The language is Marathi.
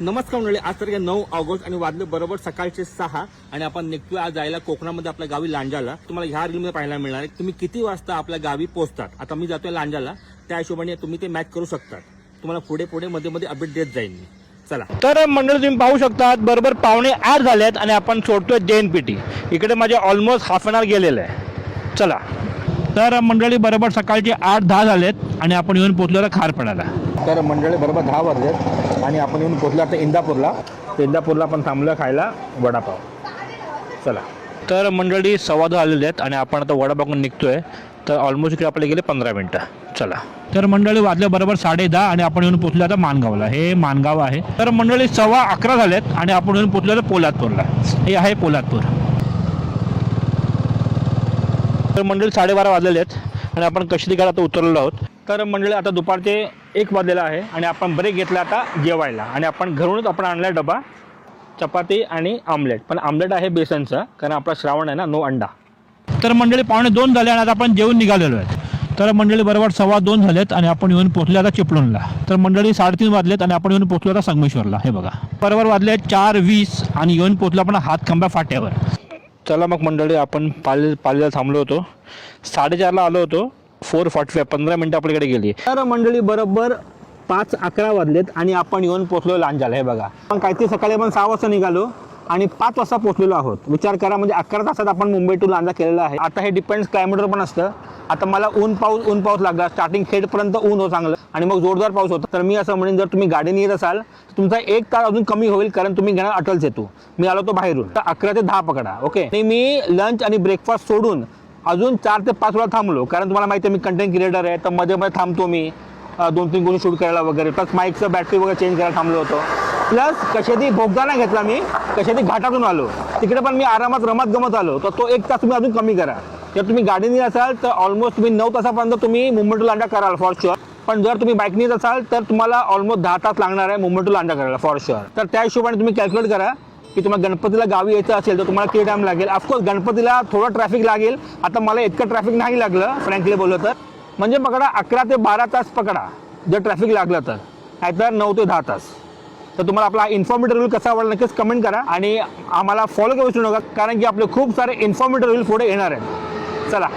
नमस्कार मंडळी, आज तारीख 9 ऑगस्ट आणि वाजले बरोबर सकाळचे 6 आणि आपण निघतोय आज जायला कोकणामध्ये आपल्या गावी लांजाला। तुम्हाला ह्या रील मध्ये पाहायला मिळणार आहे तुम्ही किती वाजता आपल्या गावी पोहोचतात। आता मी जातोय लांजाला, त्या हिशोबाने तुम्ही ते मॅच करू शकता। तुम्हाला पुढे पुढे मध्ये मध्ये अपडेट देत जाईल मी। चला तर मंडळी तुम्ही पाहू शकता बरोबर 7:45 झालेत आणि आपण सोडतोय JNPT। इकडे माझे ऑलमोस्ट हाफ एन आवर गेलेलं आहे। चला तर मंडळी बरोबर सकाळचे 8-10 झालेत आणि आपण येऊन पोहोचलो खारपडाला। तर मंडळी बरोबर 10 वाजलेत आणि आपण येऊन पोहोचलो आता इंदापूरला। इंदापूरला आपण थांबलो खायला वडापाव। चला तर मंडळी 10:15 आलेले आहेत आणि आपण आता वडापाव निघतोय। तर ऑलमोस्ट इकडे आपल्याला गेले 15 मिनिटं। चला तर मंडळी वाजले बरोबर 10:30 आणि आपण येऊन पोहोचलो आता मानगावला। हे मानगाव आहे। तर मंडळी 11:15 झालेत आणि आपण येऊन पोहोचलो पोलादपूरला। हे आहे पोलादपूर। तर मंडळी 12:30 वाजलेले आहेत आणि आपण कशी घरात उतरलेलो आहोत। तर मंडळी आता दुपारचे 1 वाजलेला आहे आणि आपण ब्रेक घेतला आता जेवायला आणि आपण घरूनच आपण आणला डबा चपाती आणि आमलेट। पण आमलेट आहे बेसनचं, कारण आपला श्रावण आहे ना, नो अंडा। तर मंडळी 2:45 झाले आणि आता आपण जेवून निघालेलो आहे। तर मंडळी बरोबर 2:15 झालेत आणि आपण येऊन पोहोचलो आता चिपळूणला। तर मंडळी 3:30 वाजलेत आणि आपण येऊन पोहोचलो आता संगमेश्वरला। हे बघा बरोबर वाजले 4:20 आणि येऊन पोहोचलो आपण हातखंबा फाट्यावर। चला मग मंडळी आपण पालीला थांबलो होतो, 4:30ला आलो होतो। 4:45 15 मिनिटं आपल्याकडे गेली। तर मंडळी बरोबर 5:11 वाजलेत आणि आपण येऊन पोहोचलो लांजाला। हे बघा आपण काहीतरी सकाळी आपण 6 वाजता निघालो आणि 5 वाजता पोहोचलेलो आहोत। विचार करा, म्हणजे 11 तासात आपण मुंबई टू लांजा केलेलं आहे। आता हे डिपेंड्स क्लायमेटवर पण असतं। आता मला ऊन पाऊस लागला, स्टार्टिंग खेडपर्यंत ऊन हो चांगलं आणि मग जोरदार पाऊस होता। तर मी असं म्हणेन, जर तुम्ही गाडीने येत असाल तर तुमचा 1 तास अजून कमी होईल, कारण तुम्ही घेणार अटल सेतू। मी आलो तो बाहेरून, तर 11 ते 10 पकडा। ओके, आणि मी लंच आणि ब्रेकफास्ट सोडून अजून 4 ते 5 वेळा थांबलो, कारण तुम्हाला माहिती आहे मी कंटेंट क्रिएटर आहे। तर मध्ये मध्ये थांबतो मी 2-3 गुण शूट करायला वगैरे, प्लस माईकचं बॅटरी वगैरे चेंज करायला थांबलो होतो। प्लस कशादी भोगदाना घेतला मी, कशादी घाटातून आलो, तिकडे पण मी आरामात रमत गमत आलो। तर तो 1 तास तुम्ही अजून कमी करा। जर तुम्ही गाडीने असाल तर ऑलमोस्ट तुम्ही 9 तासापर्यंत तुम्ही मुंबई टू लांजा कराल फॉर शुअर। पण जर तुम्ही बाईकने येत असाल तर तुम्हाला ऑलमोस्ट 10 तास लागणार आहे मुंबई टू लांजा करायला फॉर शुअर। तर त्या हिशोबाने तुम्ही कॅल्क्युलेट करा की तुम्हाला गणपतीला गावी यायचं असेल तर तुम्हाला किती टाइम लागेल। ऑफकोर्स गणपतीला थोडं ट्रॅफिक लागेल। आता मला इतकं ट्रॅफिक नाही लागलं फ्रँकली बोललं तर, म्हणजे पकडा 11 ते 12 तास पकडा जर ट्रॅफिक लागलं तर, नाहीतर 9 ते 10 तास। तर तुम्हाला आपला इन्फॉर्मेटिव्ह रील कसा आवडला नक्कीच कमेंट करा आणि आम्हाला फॉलो करू विसरू नका, कारण की आपले खूप सारे इन्फॉर्मेटिव्ह रील पुढे येणार आहेत। चला।